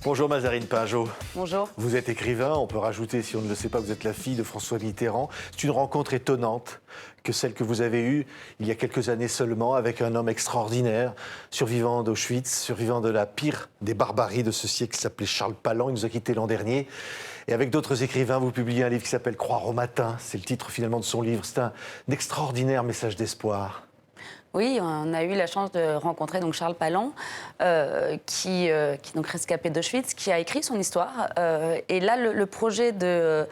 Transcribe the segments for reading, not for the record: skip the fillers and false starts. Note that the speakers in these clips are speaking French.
Bonjour Mazarine Pinjot. Bonjour. Vous êtes écrivain, on peut rajouter, si on ne le sait pas, vous êtes la fille de François Mitterrand. C'est une rencontre étonnante que celle que vous avez eue il y a quelques années seulement avec un homme extraordinaire, survivant d'Auschwitz, survivant de la pire des barbaries de ce siècle, qui s'appelait Charles Palan. Il nous a quittés l'an dernier. Et avec d'autres écrivains, vous publiez un livre qui s'appelle Croire au matin. C'est le titre finalement de son livre. C'est un extraordinaire message d'espoir. Oui, on a eu la chance de rencontrer donc Charles Palan, qui est donc rescapé d'Auschwitz, qui a écrit son histoire. Et là, le projet de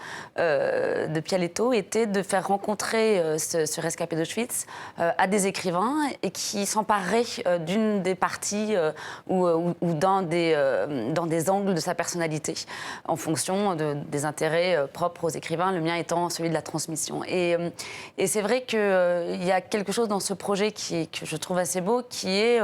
Pialetto était de faire rencontrer ce rescapé d'Auschwitz à des écrivains et qui s'empareraient d'une des parties ou dans des angles de sa personnalité, en fonction des intérêts propres aux écrivains, le mien étant celui de la transmission. Et c'est vrai qu'il y a quelque chose dans ce projet que je trouve assez beau, qui est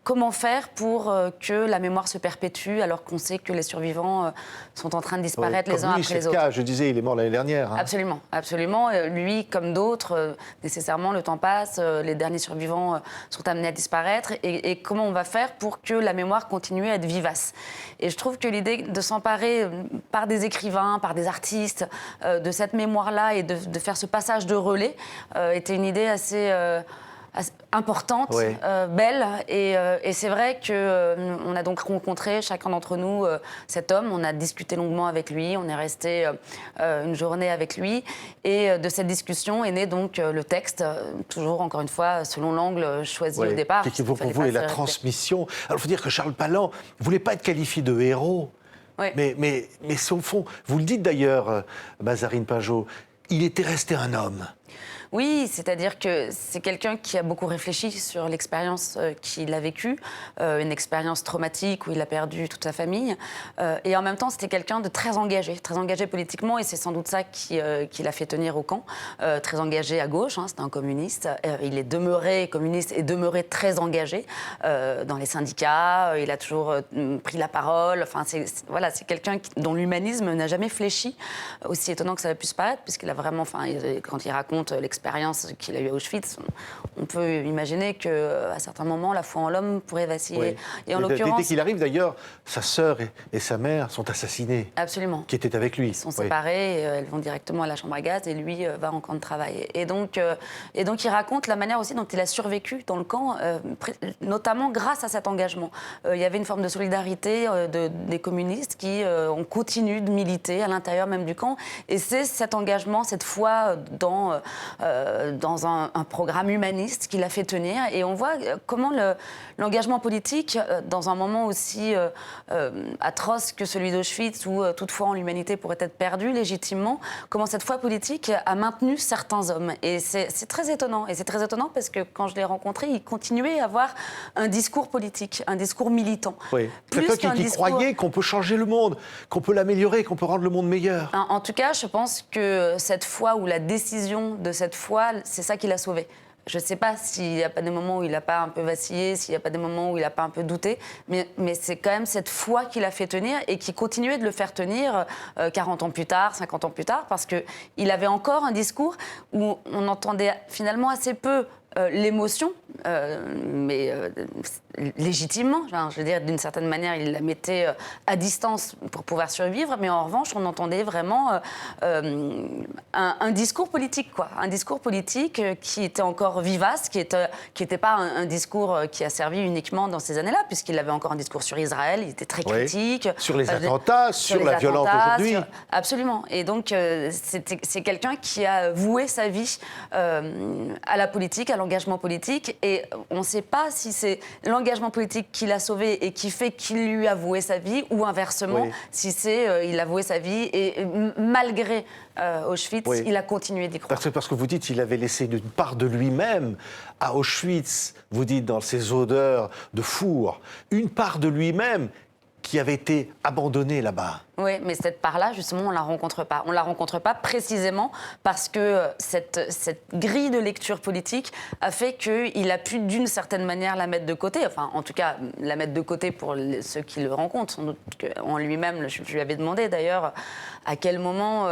comment faire pour que la mémoire se perpétue alors qu'on sait que les survivants sont en train de disparaître les uns après les autres. Cas, je disais, il est mort l'année dernière. Hein. Absolument, absolument. Lui, comme d'autres, nécessairement, le temps passe, les derniers survivants sont amenés à disparaître. Et comment on va faire pour que la mémoire continue à être vivace? Et je trouve que l'idée de s'emparer par des écrivains, par des artistes, de cette mémoire-là et de faire ce passage de relais était une idée assez importante, oui. Belle. Et c'est vrai qu'on a donc rencontré, chacun d'entre nous, cet homme. On a discuté longuement avec lui. On est resté une journée avec lui. Et de cette discussion est né donc le texte, toujours, encore une fois, selon l'angle choisi au départ. Qui pour vous est la transmission. Alors, il faut dire que Charles Palan ne voulait pas être qualifié de héros. Oui. Mais au fond, vous le dites d'ailleurs, Mazarine Pinjot, il était resté un homme. Oui, c'est-à-dire que c'est quelqu'un qui a beaucoup réfléchi sur l'expérience qu'il a vécue, une expérience traumatique où il a perdu toute sa famille. Et en même temps, c'était quelqu'un de très engagé politiquement, et c'est sans doute ça qui l'a fait tenir au camp. Très engagé à gauche, hein, c'était un communiste. Il est demeuré communiste et demeuré très engagé dans les syndicats. Il a toujours pris la parole. Enfin, voilà, c'est quelqu'un dont l'humanisme n'a jamais fléchi, aussi étonnant que ça pu se paraître, puisqu'il a vraiment, quand il raconte l'expérience qu'il a eu à Auschwitz, on peut imaginer qu'à certains moments, la foi en l'homme pourrait vaciller. Oui. Et en l'occurrence, dès qu'il arrive, d'ailleurs, sa sœur et sa mère sont assassinées. Absolument. Qui étaient avec lui. Ils sont séparés, elles vont directement à la chambre à gaz et lui va en camp de travail. Et donc, il raconte la manière aussi dont il a survécu dans le camp, notamment grâce à cet engagement. Il y avait une forme de solidarité des communistes qui ont continué de militer à l'intérieur même du camp. Et c'est cet engagement, cette foi dans un programme humaniste qui l'a fait tenir. Et on voit comment l'engagement politique, dans un moment aussi atroce que celui d'Auschwitz, où toute foi en l'humanité pourrait être perdue légitimement, comment cette foi politique a maintenu certains hommes. Et c'est très étonnant. Et c'est très étonnant parce que quand je l'ai rencontré, il continuait à avoir un discours politique, un discours militant. Oui. Quelqu'un qui croyait qu'on peut changer le monde, qu'on peut l'améliorer, qu'on peut rendre le monde meilleur. En tout cas, je pense que cette foi ou la décision de cette foi, c'est ça qui l'a sauvé. Je ne sais pas s'il n'y a pas des moments où il n'a pas un peu vacillé, s'il n'y a pas des moments où il n'a pas un peu douté, mais c'est quand même cette foi qui l'a fait tenir et qui continuait de le faire tenir 40 ans plus tard, 50 ans plus tard, parce qu'il avait encore un discours où on entendait finalement assez peu l'émotion, mais légitimement, je veux dire, d'une certaine manière, il la mettait à distance pour pouvoir survivre, mais en revanche, on entendait vraiment un discours politique, quoi. Un discours politique qui était encore vivace, qui était pas un discours qui a servi uniquement dans ces années-là, puisqu'il avait encore un discours sur Israël, il était très critique. Sur les attentats, sur la violence d'aujourd'hui. Absolument. Et donc, c'est quelqu'un qui a voué sa vie à la politique, à l'engagement politique, et on ne sait pas si c'est l'engagement politique qui l'a sauvé et qui fait qu'il lui a voué sa vie, ou inversement, si c'est il a voué sa vie et malgré Auschwitz, il a continué d'y croire. Parce que vous dites qu'il avait laissé une part de lui-même à Auschwitz, vous dites dans ces odeurs de four, une part de lui-même qui avait été abandonnée là-bas. Oui, mais cette part-là, justement, on ne la rencontre pas. On ne la rencontre pas précisément parce que cette grille de lecture politique a fait qu'il a pu, d'une certaine manière, la mettre de côté. Enfin, en tout cas, la mettre de côté pour ceux qui le rencontrent. Sans doute qu'en lui-même, je lui avais demandé d'ailleurs à quel moment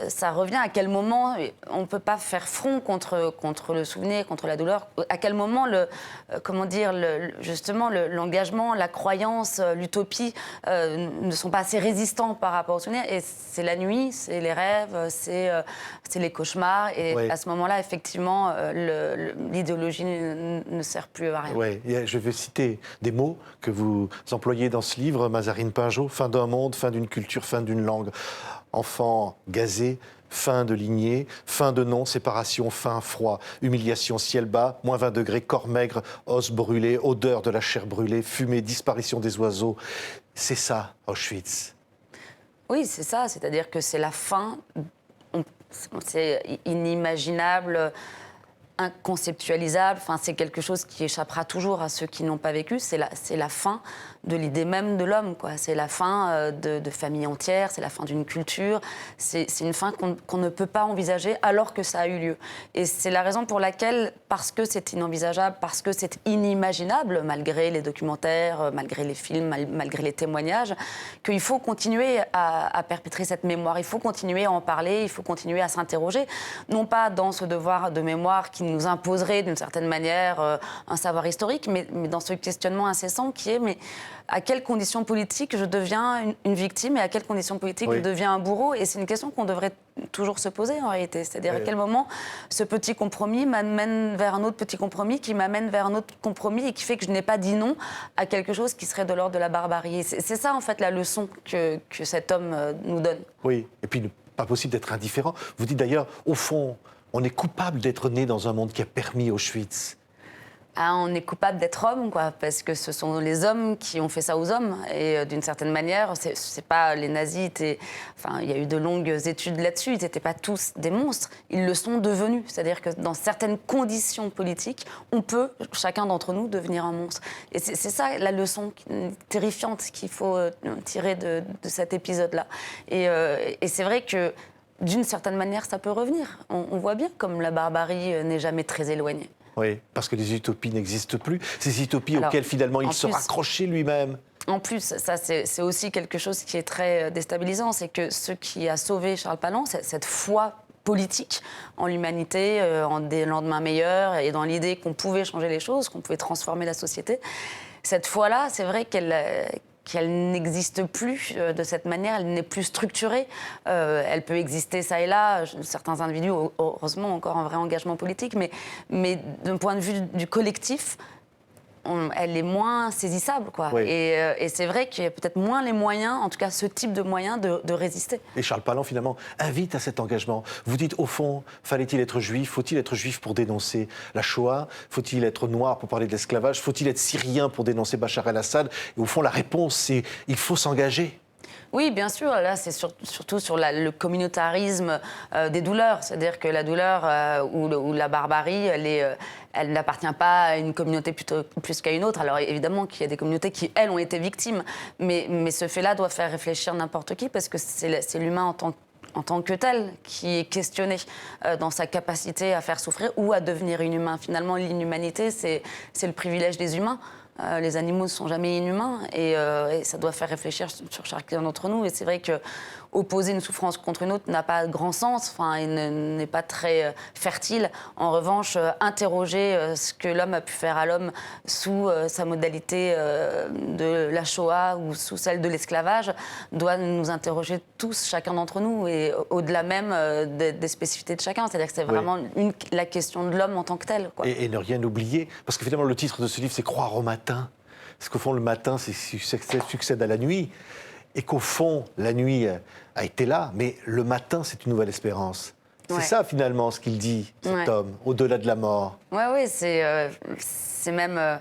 ça revient à quel moment on ne peut pas faire front contre le souvenir, contre la douleur. À quel moment, justement, l'engagement, la croyance, l'utopie ne sont pas assez résistants par rapport au souvenir. Et c'est la nuit, c'est les rêves, c'est les cauchemars. Et à ce moment-là, effectivement, l'idéologie ne sert plus à rien. Oui, je vais citer des mots que vous employez dans ce livre, Mazarine Pinjot. Fin d'un monde, fin d'une culture, fin d'une langue. Enfant gazé, fin de lignée, fin de nom, séparation, fin, froid, humiliation, ciel bas, moins 20 degrés, corps maigre, os brûlé, odeur de la chair brûlée, fumée, disparition des oiseaux. C'est ça, Auschwitz. Oui, c'est ça, c'est-à-dire que c'est la fin, c'est inimaginable, inconceptualisable, enfin, c'est quelque chose qui échappera toujours à ceux qui n'ont pas vécu, c'est la fin de l'idée même de l'homme, quoi. C'est la fin de familles entières, c'est la fin d'une culture, c'est une fin qu'on ne peut pas envisager alors que ça a eu lieu. Et c'est la raison pour laquelle, parce que c'est inenvisageable, parce que c'est inimaginable, malgré les documentaires, malgré les films, malgré les témoignages, qu'il faut continuer à perpétrer cette mémoire, il faut continuer à en parler, il faut continuer à s'interroger, non pas dans ce devoir de mémoire qui nous imposerait d'une certaine manière un savoir historique, mais dans ce questionnement incessant qui est mais à quelles conditions politiques je deviens une victime et à quelles conditions politiques je deviens un bourreau. Et c'est une question qu'on devrait toujours se poser en réalité. C'est-à-dire à quel moment ce petit compromis m'amène vers un autre petit compromis qui m'amène vers un autre compromis et qui fait que je n'ai pas dit non à quelque chose qui serait de l'ordre de la barbarie. C'est ça en fait la leçon que cet homme nous donne. Oui, et puis pas possible d'être indifférent. Vous dites d'ailleurs, au fond, on est coupable d'être né dans un monde qui a permis Auschwitz. Ah, on est coupable d'être homme, quoi, parce que ce sont les hommes qui ont fait ça aux hommes. Et d'une certaine manière, c'est pas les nazis. Enfin, il y a eu de longues études là-dessus. Ils n'étaient pas tous des monstres. Ils le sont devenus. C'est-à-dire que dans certaines conditions politiques, on peut, chacun d'entre nous, devenir un monstre. Et c'est ça la leçon terrifiante qu'il faut tirer de cet épisode-là. Et c'est vrai que d'une certaine manière, ça peut revenir. On voit bien comme la barbarie n'est jamais très éloignée. Oui, parce que les utopies n'existent plus. Ces utopies auxquelles finalement il se raccrochait lui-même. En plus, ça c'est aussi quelque chose qui est très déstabilisant, c'est que ce qui a sauvé Charles Palland, c'est cette foi politique en l'humanité, en des lendemains meilleurs et dans l'idée qu'on pouvait changer les choses, qu'on pouvait transformer la société. Cette foi-là, c'est vrai qu'elle n'existe plus de cette manière, elle n'est plus structurée. Elle peut exister ça et là, certains individus, heureusement, ont encore un vrai engagement politique, mais d'un point de vue du collectif, elle est moins saisissable, quoi. Oui. Et c'est vrai qu'il y a peut-être moins les moyens, en tout cas ce type de moyens, de résister. Et Charles Palland, finalement, invite à cet engagement. Vous dites, au fond, fallait-il être juif? Faut-il être juif pour dénoncer la Shoah? Faut-il être noir pour parler de l'esclavage? Faut-il être syrien pour dénoncer Bachar el-Assad? Et au fond, la réponse, c'est il faut s'engager. Oui, bien sûr. Là, c'est surtout sur le communautarisme des douleurs. C'est-à-dire que la douleur ou la barbarie, elle n'appartient pas à une communauté plus qu'à une autre. Alors évidemment qu'il y a des communautés qui, elles, ont été victimes. Mais ce fait-là doit faire réfléchir n'importe qui parce que c'est l'humain en tant que tel qui est questionné dans sa capacité à faire souffrir ou à devenir inhumain. Finalement, l'inhumanité, c'est le privilège des humains. Les animaux ne sont jamais inhumains et ça doit faire réfléchir sur chacun d'entre nous. Et c'est vrai que opposer une souffrance contre une autre n'a pas grand sens, et n'est pas très fertile. En revanche, interroger ce que l'homme a pu faire à l'homme sous sa modalité de la Shoah ou sous celle de l'esclavage doit nous interroger tous, chacun d'entre nous, et au-delà même des spécificités de chacun. C'est-à-dire que c'est vraiment la question de l'homme en tant que tel, quoi. Et ne rien oublier, parce que finalement le titre de ce livre, c'est Croire au matin. Parce qu'au fond, le matin, succède à la nuit. Et qu'au fond, la nuit a été là, mais le matin, c'est une nouvelle espérance. C'est ça, finalement, ce qu'il dit, cet homme, au-delà de la mort. Oui, c'est même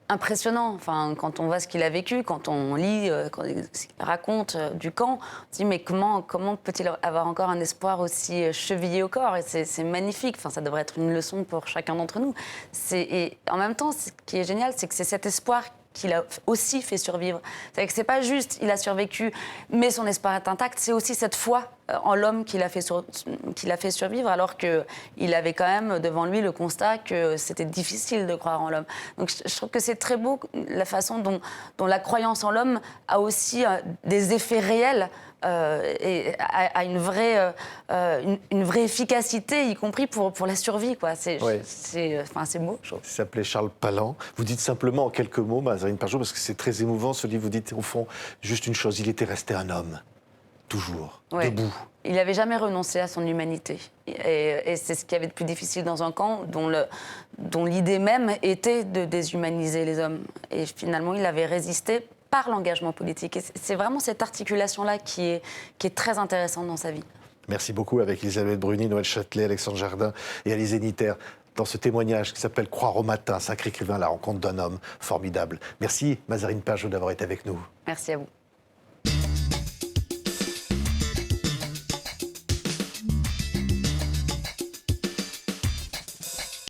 impressionnant. Enfin, quand on voit ce qu'il a vécu, quand on lit ce qu'il raconte du camp, on se dit, mais comment peut-il avoir encore un espoir aussi chevillé au corps? Et c'est magnifique. Enfin, ça devrait être une leçon pour chacun d'entre nous. Et en même temps, ce qui est génial, c'est que c'est cet espoir qu'il a aussi fait survivre. C'est-à-dire que c'est pas juste il a survécu, mais son espoir est intact. C'est aussi cette foi en l'homme qu'il a fait survivre, alors qu'il avait quand même devant lui le constat que c'était difficile de croire en l'homme. Donc je trouve que c'est très beau la façon dont la croyance en l'homme a aussi des effets réels et a une vraie efficacité, y compris pour la survie, quoi. C'est beau, je trouve. Il s'appelait Charles Palan. Vous dites simplement en quelques mots, Mazarine Pinjot, parce que c'est très émouvant, ce livre, vous dites au fond juste une chose, il était resté un homme, toujours, debout. Il n'avait jamais renoncé à son humanité. Et c'est ce qu'il y avait de plus difficile dans un camp dont l'idée même était de déshumaniser les hommes. Et finalement, il avait résisté par l'engagement politique. Et c'est vraiment cette articulation-là qui est très intéressante dans sa vie. Merci beaucoup avec Elisabeth Bruni, Noël Châtelet, Alexandre Jardin et Alizé Niter dans ce témoignage qui s'appelle « Croire au matin », sacré écrivain à la rencontre d'un homme formidable. Merci Mazarine Pinjot d'avoir été avec nous. Merci à vous.